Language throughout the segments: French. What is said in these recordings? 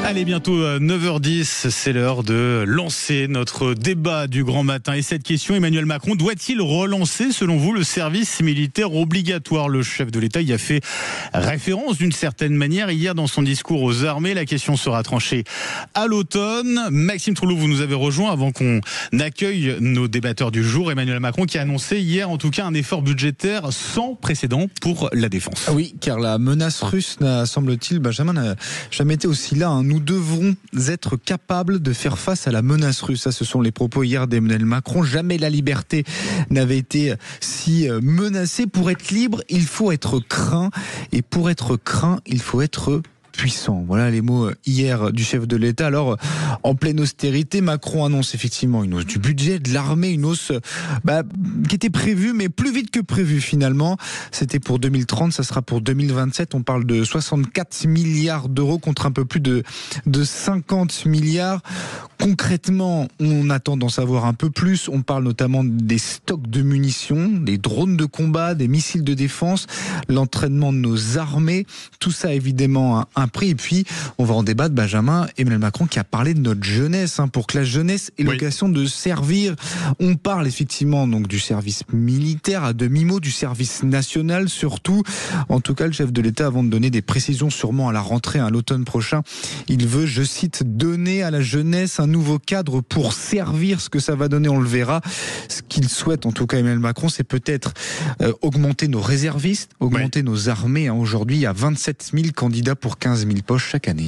Allez, bientôt 9h10, c'est l'heure de lancer notre débat du grand matin. Et cette question, Emmanuel Macron doit-il relancer, selon vous, le service militaire obligatoire? Le chef de l'État y a fait référence d'une certaine manière hier dans son discours aux armées. La question sera tranchée à l'automne. Maxime Trouleau, vous nous avez rejoint avant qu'on accueille nos débatteurs du jour. Emmanuel Macron qui a annoncé hier, en tout cas, un effort budgétaire sans précédent pour la défense. Oui, car la menace russe n'a, semble-t-il, Benjamin, n'a jamais été aussi là. Nous devrons être capables de faire face à la menace russe. Ça, ce sont les propos hier d'Emmanuel Macron. Jamais la liberté n'avait été si menacée. Pour être libre, il faut être craint. Et pour être craint, il faut être puissant. Voilà les mots hier du chef de l'État. Alors, en pleine austérité, Macron annonce effectivement une hausse du budget de l'armée, une hausse qui était prévue, mais plus vite que prévu finalement. C'était pour 2030, ça sera pour 2027. On parle de 64 milliards d'euros contre un peu plus de 50 milliards. Concrètement, on attend d'en savoir un peu plus. On parle notamment des stocks de munitions, des drones de combat, des missiles de défense, l'entraînement de nos armées. Tout ça, évidemment, un prix. Et puis, on va en débattre, Benjamin. Emmanuel Macron qui a parlé de notre jeunesse, pour que la jeunesse ait l'occasion de servir. On parle effectivement donc du service militaire, à demi-mot, du service national surtout. En tout cas, le chef de l'État, avant de donner des précisions sûrement à la rentrée, à l'automne prochain, il veut, je cite, donner à la jeunesse un nouveau cadre pour servir. Ce que ça va donner, on le verra. Ce qu'il souhaite, en tout cas, Emmanuel Macron, c'est peut-être augmenter nos réservistes, augmenter nos armées. Aujourd'hui, il y a 27 000 candidats pour 15 000 poches chaque année.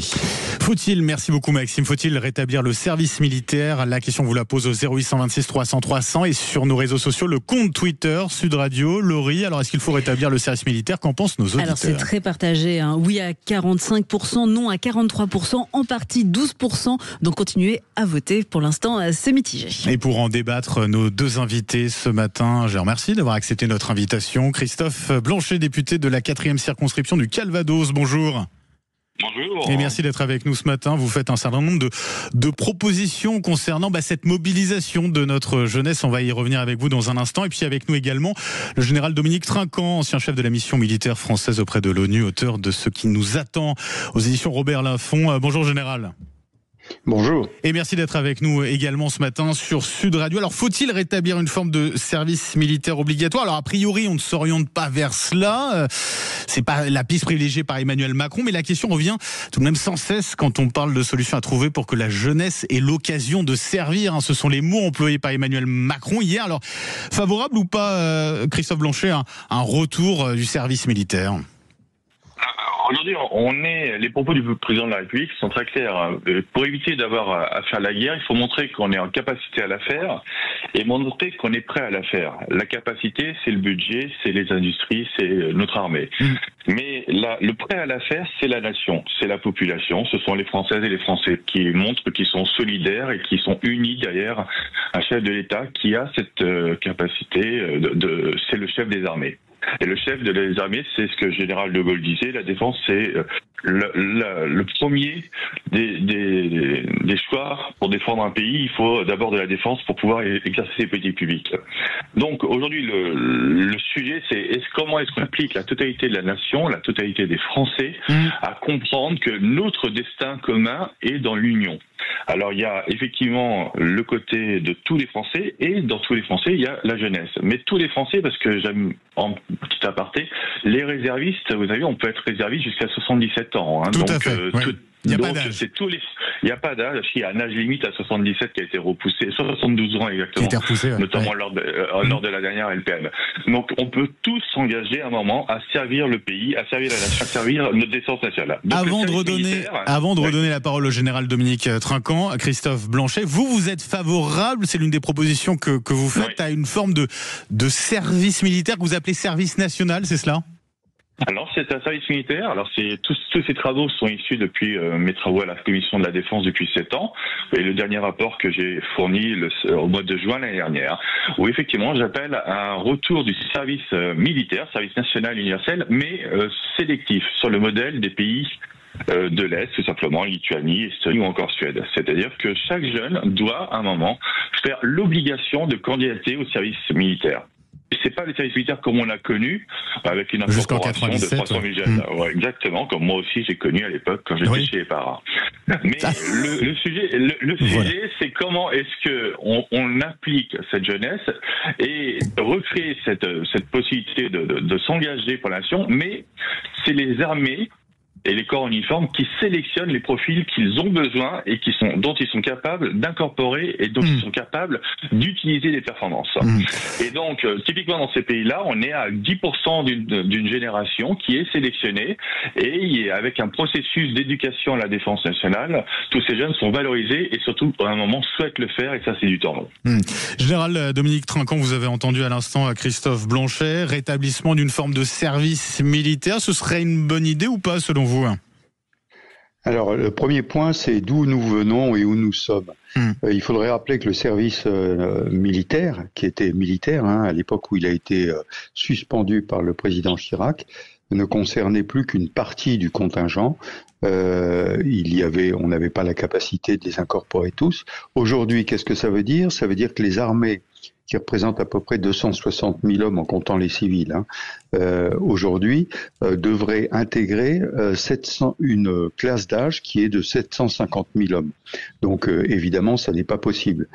Faut-il, merci beaucoup Maxime, faut-il rétablir le service militaire? La question vous la pose au 0826 300 300 et sur nos réseaux sociaux, le compte Twitter, Sud Radio, Laurie. Alors, est-ce qu'il faut rétablir le service militaire? Qu'en pensent nos auditeurs? Alors, c'est très partagé. Oui à 45%, non à 43%, en partie 12%. Donc, continuez à voter. Pour l'instant, c'est mitigé. Et pour en débattre, nos deux invités ce matin, je remercie d'avoir accepté notre invitation. Christophe Blanchet, député de la 4e circonscription du Calvados. Bonjour. Bonjour. Et merci d'être avec nous ce matin. Vous faites un certain nombre de propositions concernant cette mobilisation de notre jeunesse. On va y revenir avec vous dans un instant. Et puis avec nous également le général Dominique Trinquant, ancien chef de la mission militaire française auprès de l'ONU, auteur de Ce qui nous attend aux éditions Robert Laffont. Bonjour général. Bonjour. Et merci d'être avec nous également ce matin sur Sud Radio. Alors, faut-il rétablir une forme de service militaire obligatoire? Alors, a priori, on ne s'oriente pas vers cela. C'est pas la piste privilégiée par Emmanuel Macron, mais la question revient tout de même sans cesse quand on parle de solutions à trouver pour que la jeunesse ait l'occasion de servir. Ce sont les mots employés par Emmanuel Macron hier. Alors, favorable ou pas, Christophe Blanchet, un retour du service militaire? Aujourd'hui, les propos du président de la République sont très clairs. Pour éviter d'avoir à faire la guerre, il faut montrer qu'on est en capacité à la faire et montrer qu'on est prêt à la faire. La capacité, c'est le budget, c'est les industries, c'est notre armée. Mais le prêt à la faire, c'est la nation, c'est la population. Ce sont les Françaises et les Français qui montrent qu'ils sont solidaires et qui sont unis derrière un chef de l'État qui a cette capacité c'est le chef des armées. Et le chef des armées, c'est ce que le général de Gaulle disait, la défense, c'est le premier des choix pour défendre un pays. Il faut d'abord de la défense pour pouvoir exercer ses politiques publiques. Donc aujourd'hui, le sujet, c'est comment est-ce qu'on applique la totalité de la nation, la totalité des Français, à comprendre que notre destin commun est dans l'union. Alors il y a effectivement le côté de tous les Français, et dans tous les Français, il y a la jeunesse. Mais tous les Français, parce que j'aime, en petit aparté, les réservistes, vous savez, on peut être réserviste jusqu'à 77 ans. Tout à fait. Il n'y a pas d'âge. Il n'y a pas d'âge. Il y a un âge limite à 77 qui a été repoussé, 72 ans exactement, qui a été repoussé, notamment lors de la dernière LPM. Donc on peut tous s'engager à un moment à servir le pays, à servir la nation, à servir notre défense nationale. Donc, avant de redonner la parole au général Dominique Trinquant, Christophe Blanchet, vous êtes favorable, c'est l'une des propositions que vous faites, à une forme de service militaire que vous appelez service national, c'est cela? Alors c'est un service militaire. Alors tous ces travaux sont issus depuis mes travaux à la commission de la défense depuis 7 ans et le dernier rapport que j'ai fourni au mois de juin l'année dernière, où effectivement j'appelle à un retour du service militaire, service national universel, mais sélectif sur le modèle des pays de l'Est, tout simplement, Lituanie, Estonie ou encore Suède. C'est-à-dire que chaque jeune doit à un moment faire l'obligation de candidater au service militaire. C'est pas le service militaire comme on l'a connu, avec une incorporation de 300 000 jeunes. Ouais, exactement, comme moi aussi j'ai connu à l'époque quand j'étais chez les parents. Mais le sujet, c'est comment est-ce que on implique cette jeunesse et recréer cette possibilité de s'engager pour la nation. Mais c'est les armées et les corps uniformes qui sélectionnent les profils qu'ils ont besoin et dont ils sont capables d'incorporer et dont ils sont capables d'utiliser les performances. Et donc, typiquement dans ces pays-là, on est à 10% d'une génération qui est sélectionnée et avec un processus d'éducation à la défense nationale, tous ces jeunes sont valorisés et surtout, à un moment, souhaitent le faire et ça, c'est du temps long. Général Dominique Trinquant, vous avez entendu à l'instant Christophe Blanchet, rétablissement d'une forme de service militaire, ce serait une bonne idée ou pas selon vous ? Alors, le premier point, c'est d'où nous venons et où nous sommes. Il faudrait rappeler que le service militaire, qui était militaire à l'époque où il a été suspendu par le président Chirac, ne concernait plus qu'une partie du contingent. On n'avait pas la capacité de les incorporer tous. Aujourd'hui, qu'est-ce que ça veut dire ? Ça veut dire que les armées, qui représentent à peu près 260 000 hommes en comptant les civils, aujourd'hui, devraient intégrer une classe d'âge qui est de 750 000 hommes. Donc, évidemment, ça n'est pas possible.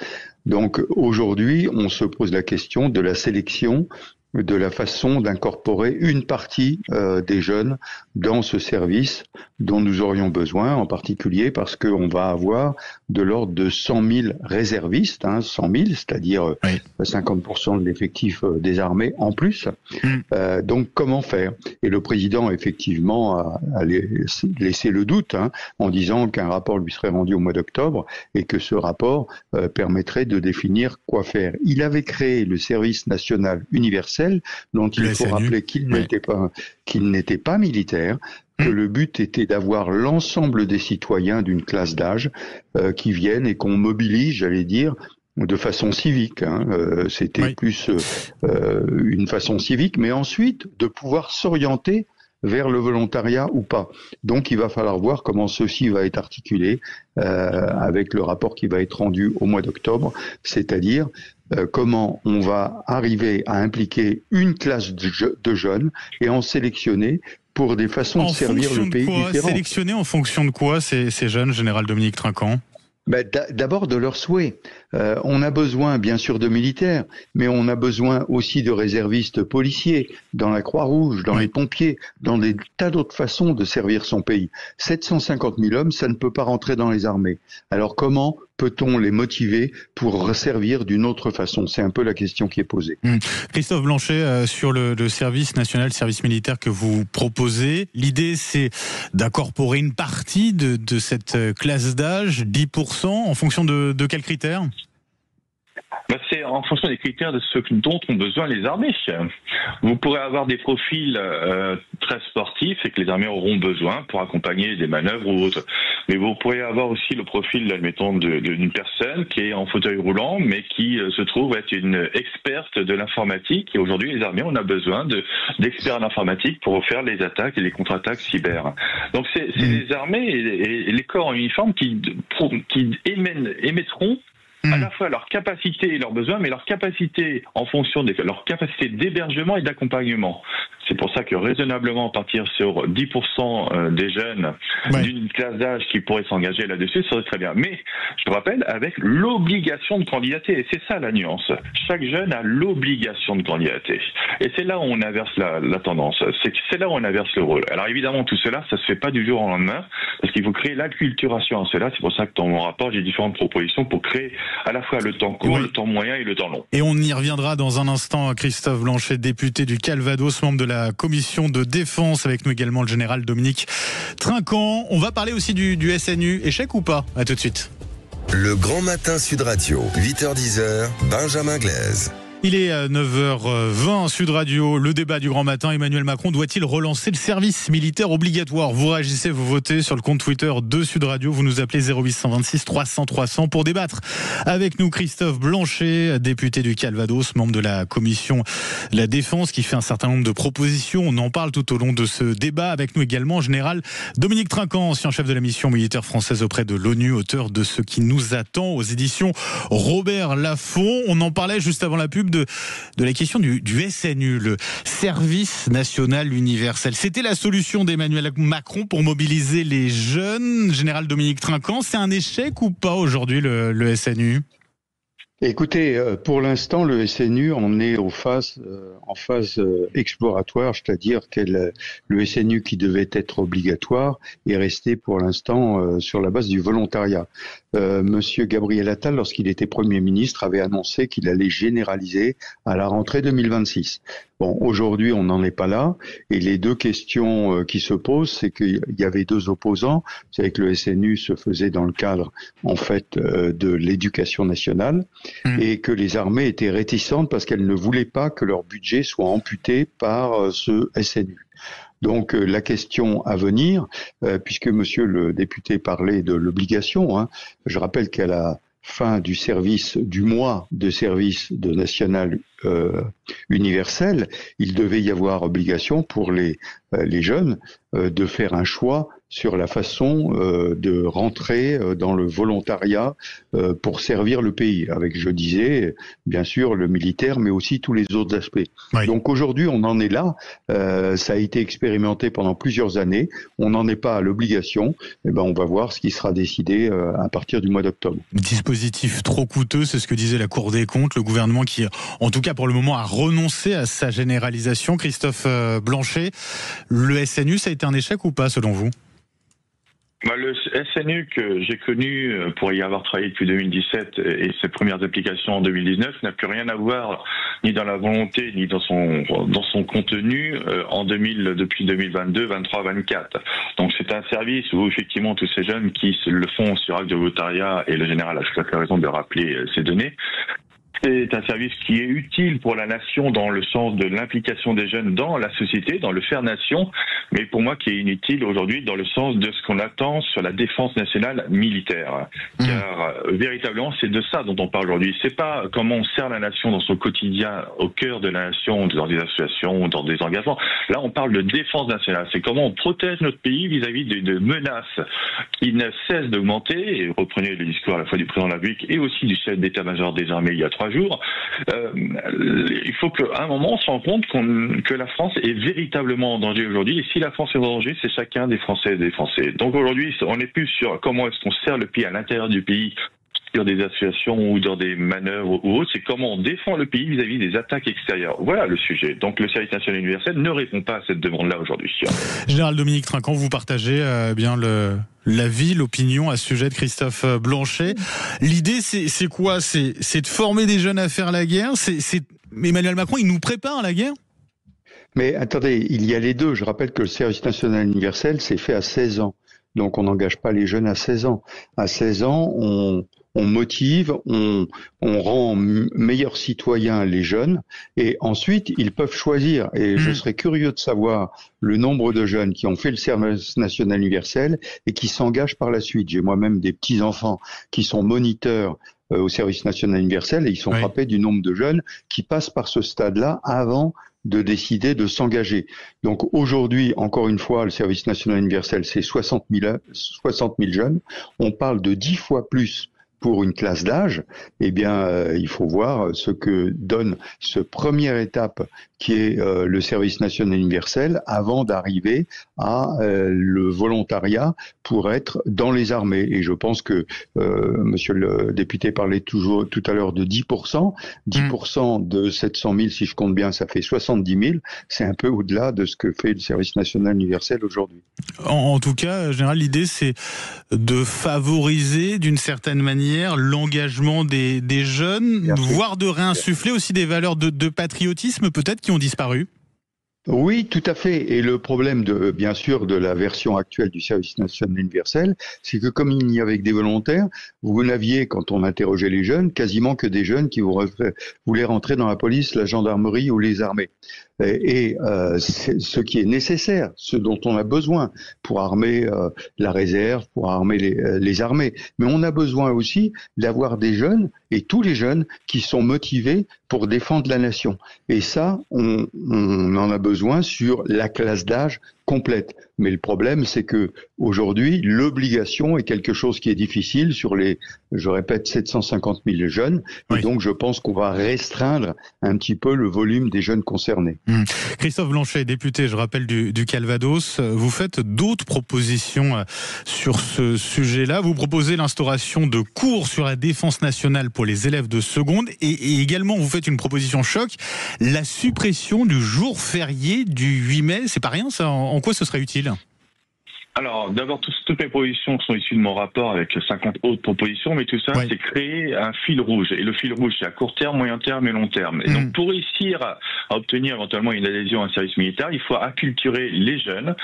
Donc, aujourd'hui, on se pose la question de la sélection, de la façon d'incorporer une partie des jeunes dans ce service dont nous aurions besoin, en particulier parce qu'on va avoir de l'ordre de 100 000 réservistes, 100 000, c'est-à-dire 50% de l'effectif des armées en plus. Donc comment faire ? Et le président, effectivement, a laissé le doute en disant qu'un rapport lui serait rendu au mois d'octobre et que ce rapport permettrait de définir quoi faire. Il avait créé le service national universel, dont il faut rappeler qu'il n'était pas militaire, que le but était d'avoir l'ensemble des citoyens d'une classe d'âge qui viennent et qu'on mobilise, j'allais dire, de façon civique. C'était plus une façon civique, mais ensuite de pouvoir s'orienter vers le volontariat ou pas. Donc il va falloir voir comment ceci va être articulé avec le rapport qui va être rendu au mois d'octobre, c'est-à-dire comment on va arriver à impliquer une classe de jeunes et en sélectionner pour des façons de servir le pays différents. Sélectionner en fonction de quoi ces jeunes, Général Dominique Trinquant ? D'abord de leurs souhaits. On a besoin bien sûr de militaires, mais on a besoin aussi de réservistes policiers, dans la Croix-Rouge, dans les pompiers, dans des tas d'autres façons de servir son pays. 750 000 hommes, ça ne peut pas rentrer dans les armées. Alors comment peut-on les motiver pour servir d'une autre façon ? C'est un peu la question qui est posée. Christophe Blanchet, sur le service national, service militaire que vous proposez, l'idée c'est d'incorporer une partie de cette classe d'âge, 10%, en fonction de quels critères ? C'est en fonction des critères de ce dont ont besoin les armées. Vous pourrez avoir des profils très sportifs et que les armées auront besoin pour accompagner des manœuvres ou autres. Mais vous pourrez avoir aussi le profil, admettons, d'une personne qui est en fauteuil roulant, mais qui se trouve être une experte de l'informatique. Et aujourd'hui, les armées, on a besoin d'experts en informatique pour faire les attaques et les contre-attaques cyber. Donc c'est les armées et les corps en uniforme qui émettront à la fois leur capacité et leurs besoins, mais leur capacité en fonction de leur capacité d'hébergement et d'accompagnement. C'est pour ça que raisonnablement partir sur 10% des jeunes d'une classe d'âge qui pourraient s'engager là-dessus, ça serait très bien. Mais je rappelle, avec l'obligation de candidater, et c'est ça la nuance. Chaque jeune a l'obligation de candidater. Et c'est là où on inverse la tendance. C'est là où on inverse le rôle. Alors évidemment, tout cela, ça se fait pas du jour au lendemain, parce qu'il faut créer l'acculturation à cela. C'est pour ça que dans mon rapport, j'ai différentes propositions pour créer à la fois le temps court, le temps moyen et le temps long. Et on y reviendra dans un instant. Christophe Blanchet, député du Calvados, membre de la commission de défense, avec nous également le général Dominique Trinquant. On va parler aussi du SNU. Échec ou pas ? À tout de suite. Le Grand Matin Sud Radio, 8h-10h, Benjamin Glaise. Il est 9h20 Sud Radio, le débat du grand matin. Emmanuel Macron doit-il relancer le service militaire obligatoire ? Vous réagissez, vous votez sur le compte Twitter de Sud Radio. Vous nous appelez 0826 300 300 pour débattre. Avec nous, Christophe Blanchet, député du Calvados, membre de la commission de la défense, qui fait un certain nombre de propositions. On en parle tout au long de ce débat. Avec nous également, général Dominique Trinquant, ancien chef de la mission militaire française auprès de l'ONU, auteur de Ce qui nous attend aux éditions Robert Laffont. On en parlait juste avant la pub. s'occupe de la question du SNU, le Service National Universel. C'était la solution d'Emmanuel Macron pour mobiliser les jeunes. Général Dominique Trinquant, c'est un échec ou pas aujourd'hui le SNU ? Écoutez, pour l'instant, le SNU en est en phase exploratoire, c'est-à-dire que le SNU qui devait être obligatoire est resté pour l'instant sur la base du volontariat. Monsieur Gabriel Attal, lorsqu'il était Premier ministre, avait annoncé qu'il allait généraliser à la rentrée 2026. Bon, aujourd'hui, on n'en est pas là. Et les deux questions qui se posent, c'est qu'il y avait deux opposants. Vous savez que le SNU se faisait dans le cadre, en fait, de l'éducation nationale et que les armées étaient réticentes parce qu'elles ne voulaient pas que leur budget soit amputé par ce SNU. Donc la question à venir, puisque monsieur le député parlait de l'obligation, je rappelle qu'à la fin du mois de service de national universel, il devait y avoir obligation pour les jeunes de faire un choix sur la façon de rentrer dans le volontariat pour servir le pays, avec, je disais, bien sûr, le militaire, mais aussi tous les autres aspects. Oui. Donc aujourd'hui, on en est là. Ça a été expérimenté pendant plusieurs années. On n'en est pas à l'obligation. Eh ben, on va voir ce qui sera décidé à partir du mois d'octobre. Dispositif trop coûteux, c'est ce que disait la Cour des comptes. Le gouvernement qui, en tout cas pour le moment, a renoncé à sa généralisation. Christophe Blanchet, le SNU, ça a été un échec ou pas, selon vous ? Le SNU que j'ai connu pour y avoir travaillé depuis 2017 et ses premières applications en 2019 n'a plus rien à voir ni dans la volonté ni dans son contenu depuis 2022, 23, 24. Donc c'est un service où effectivement tous ces jeunes qui le font sur acte de volontariat, et le général a tout à fait raison de rappeler ces données, c'est un service qui est utile pour la nation dans le sens de l'implication des jeunes dans la société, dans le faire nation, mais pour moi qui est inutile aujourd'hui dans le sens de ce qu'on attend sur la défense nationale militaire. Car véritablement c'est de ça dont on parle aujourd'hui. C'est pas comment on sert la nation dans son quotidien, au cœur de la nation, dans des associations, dans des engagements. Là on parle de défense nationale. C'est comment on protège notre pays vis-à-vis de menaces qui ne cessent d'augmenter. Et reprenez le discours à la fois du président de la République et aussi du chef d'état-major des armées il y a 3 jours. Il faut qu'à un moment on se rende compte que la France est véritablement en danger aujourd'hui, et si la France est en danger, c'est chacun des Français et des Français. Donc aujourd'hui on n'est plus sur comment est-ce qu'on sert le pays à l'intérieur du pays sur des associations ou dans des manœuvres ou autres, c'est comment on défend le pays vis-à-vis des attaques extérieures. Voilà le sujet. Donc le service national universel ne répond pas à cette demande-là aujourd'hui. Général Dominique Trinquant, vous partagez bien l'avis, l'opinion à ce sujet de Christophe Blanchet. L'idée, c'est quoi ? C'est de former des jeunes à faire la guerre ? Emmanuel Macron, il nous prépare à la guerre ? Mais attendez, il y a les deux. Je rappelle que le service national universel, c'est fait à 16 ans. Donc on n'engage pas les jeunes à 16 ans. À 16 ans, on motive, on rend meilleurs citoyens les jeunes, et ensuite ils peuvent choisir. Et je serais curieux de savoir le nombre de jeunes qui ont fait le service national universel et qui s'engagent par la suite. J'ai moi-même des petits-enfants qui sont moniteurs au service national universel, et ils sont frappés du nombre de jeunes qui passent par ce stade-là avant de décider de s'engager. Donc aujourd'hui, encore une fois, le service national universel, c'est 60 000 jeunes. On parle de 10 fois plus pour une classe d'âge. Eh bien, il faut voir ce que donne ce première étape qui est le service national universel avant d'arriver à le volontariat pour être dans les armées. Et je pense que monsieur le député parlait tout à l'heure de 10%. 10% de 700 000, si je compte bien, ça fait 70 000. C'est un peu au-delà de ce que fait le service national universel aujourd'hui. En tout cas, général, l'idée, c'est de favoriser d'une certaine manière l'engagement des jeunes, voire de réinsuffler aussi des valeurs de patriotisme peut-être qui ont disparu. Oui, tout à fait. Et le problème, bien sûr, de la version actuelle du service national universel, c'est que comme il n'y avait que des volontaires, vous n'aviez, quand on interrogeait les jeunes, quasiment que des jeunes qui voulaient rentrer dans la police, la gendarmerie ou les armées. Et c'est ce qui est nécessaire, ce dont on a besoin pour armer la réserve, pour armer les armées. Mais on a besoin aussi d'avoir des jeunes, et tous les jeunes, qui sont motivés pour défendre la nation. Et ça, on en a besoin sur la classe d'âge complète. Mais le problème, c'est que aujourd'hui, l'obligation est quelque chose qui est difficile sur les, je répète, 750 000 jeunes. Oui. Et donc, je pense qu'on va restreindre un petit peu le volume des jeunes concernés. Christophe Blanchet, député, je rappelle, du Calvados. Vous faites d'autres propositions sur ce sujet-là. Vous proposez l'instauration de cours sur la défense nationale pour les élèves de seconde et également, vous faites une proposition choc, la suppression du jour férié du 8 mai. C'est pas rien, ça. En quoi ce serait utile ? Alors, d'abord, toutes mes propositions sont issues de mon rapport avec 50 autres propositions, mais tout ça, c'est créer un fil rouge. Et le fil rouge, c'est à court terme, moyen terme et long terme. Et donc, pour réussir à obtenir éventuellement une adhésion à un service militaire, il faut acculturer les jeunes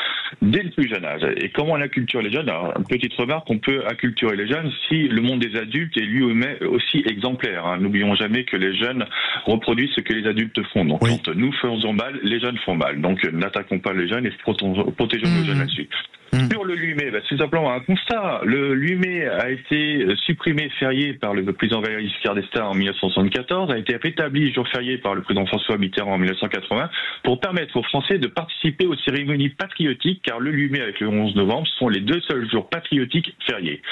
dès le plus jeune âge. Et comment on acculture les jeunes ? Alors, une petite remarque, on peut acculturer les jeunes si le monde des adultes est lui aussi exemplaire. N'oublions jamais que les jeunes reproduisent ce que les adultes font. Donc, quand nous faisons mal, les jeunes font mal. Donc, n'attaquons pas les jeunes et protégeons nos jeunes là-dessus. Sur le 8 mai, c'est simplement un constat. Le 8 mai a été supprimé férié par le président Valéry Giscard d'Estaing en 1974, a été rétabli jour férié par le président François Mitterrand en 1980 pour permettre aux Français de participer aux cérémonies patriotiques, car le 8 mai avec le 11 novembre sont les deux seuls jours patriotiques fériés.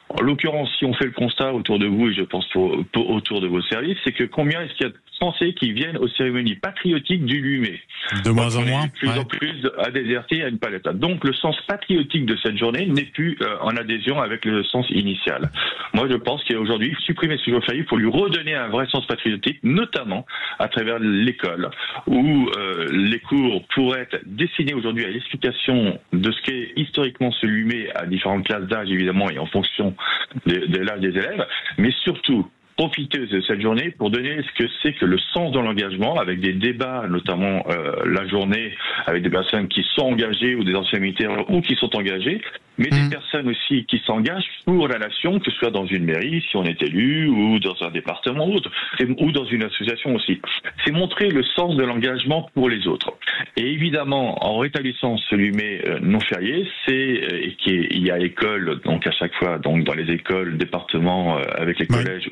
En l'occurrence, si on fait le constat autour de vous, et je pense autour de vos services, c'est que combien est-ce qu'il y a de Français qui viennent aux cérémonies patriotiques du 8 mai. De moins en moins. De plus en plus à déserter à une palette. Donc le sens patriotique de cette journée n'est plus en adhésion avec le sens initial. Moi je pense qu'aujourd'hui, supprimer ce jour férié pour lui redonner un vrai sens patriotique, notamment à travers l'école, où les cours pourraient être destinés aujourd'hui à l'explication de ce qu'est historiquement ce 8 mai à différentes classes d'âge évidemment et en fonction de l'âge des élèves, mais surtout profiter de cette journée pour donner ce que c'est que le sens de l'engagement, avec des débats, notamment la journée, avec des personnes qui sont engagées ou des anciens militaires ou qui sont engagés, mais des personnes aussi qui s'engagent pour la nation, que ce soit dans une mairie, si on est élu, ou dans un département ou dans une association aussi. C'est montrer le sens de l'engagement pour les autres. Et évidemment, en rétablissant ce 8 mai non férié, il y a école, donc à chaque fois, donc dans les écoles, départements, avec les collèges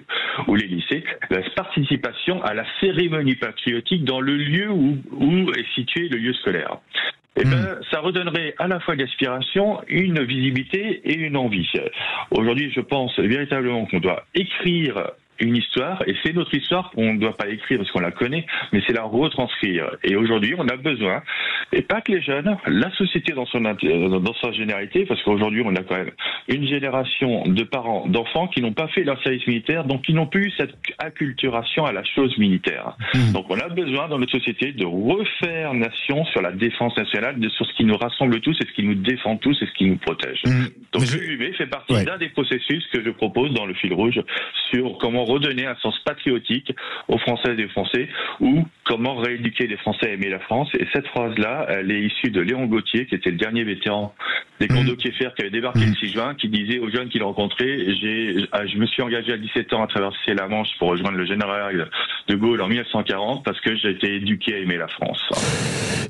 ou les lycées, la participation à la cérémonie patriotique dans le lieu où est situé le lieu scolaire. Ça redonnerait à la fois l'aspiration, une visibilité et une envie. Aujourd'hui, je pense véritablement qu'on doit écrire une histoire, et c'est notre histoire qu'on ne doit pas écrire parce qu'on la connaît, mais c'est la retranscrire. Et aujourd'hui, on a besoin, et pas que les jeunes, la société dans sa généralité, parce qu'aujourd'hui, on a quand même une génération de parents, d'enfants qui n'ont pas fait leur service militaire, donc qui n'ont plus cette acculturation à la chose militaire. Donc on a besoin dans notre société de refaire nation sur la défense nationale, sur ce qui nous rassemble tous, et ce qui nous défend tous, et ce qui nous protège. Donc le UV fait partie d'un des processus que je propose dans le fil rouge sur comment redonner un sens patriotique aux Françaises et aux Français, ou comment rééduquer les Français à aimer la France. Et cette phrase-là, elle est issue de Léon Gauthier, qui était le dernier vétéran des Condo Kieffer qui avait débarqué le 6 juin, qui disait aux jeunes qu'il rencontrait, je me suis engagé à 17 ans à traverser la Manche pour rejoindre le général de Gaulle en 1940 parce que j'ai été éduqué à aimer la France.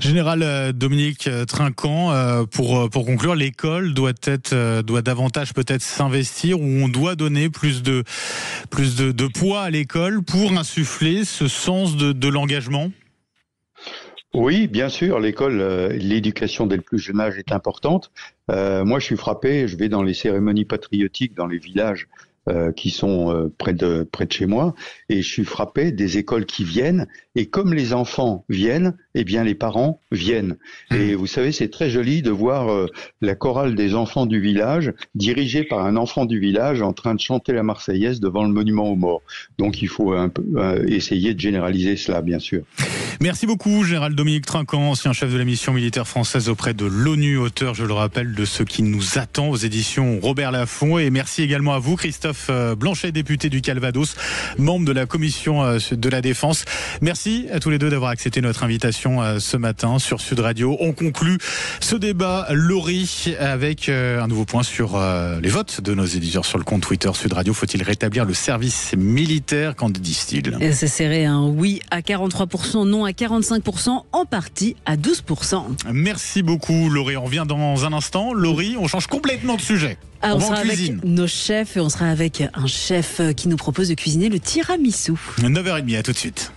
Général Dominique Trinquant, pour conclure, l'école doit davantage peut-être s'investir, ou on doit donner plus de poids à l'école pour insuffler ce sens de l'engagement ? Oui, bien sûr, l'école, l'éducation dès le plus jeune âge est importante. Moi, je suis frappé, je vais dans les cérémonies patriotiques dans les villages qui sont près de chez moi, et je suis frappé des écoles qui viennent, et comme les enfants viennent, eh bien les parents viennent. Et vous savez, c'est très joli de voir la chorale des enfants du village dirigée par un enfant du village en train de chanter la Marseillaise devant le monument aux morts. Donc il faut un peu essayer de généraliser cela, bien sûr. Merci beaucoup, Général Dominique Trinquant, ancien chef de la mission militaire française auprès de l'ONU, auteur, je le rappelle, de Ce qui nous attend aux éditions Robert Laffont. Et merci également à vous, Christophe Blanchet, député du Calvados, membre de la commission de la Défense. Merci à tous les deux d'avoir accepté notre invitation ce matin sur Sud Radio. On conclut ce débat, Laurie, avec un nouveau point sur les votes de nos éditeurs sur le compte Twitter Sud Radio. Faut-il rétablir le service militaire? Qu'en disent-ils? C'est serré, un oui à 43%, non à 45%, en partie à 12%. Merci beaucoup, Laurie. On revient dans un instant. Laurie, on change complètement de sujet. On sera avec nos chefs, et on sera avec un chef qui nous propose de cuisiner le tiramisu. 9h30, à tout de suite.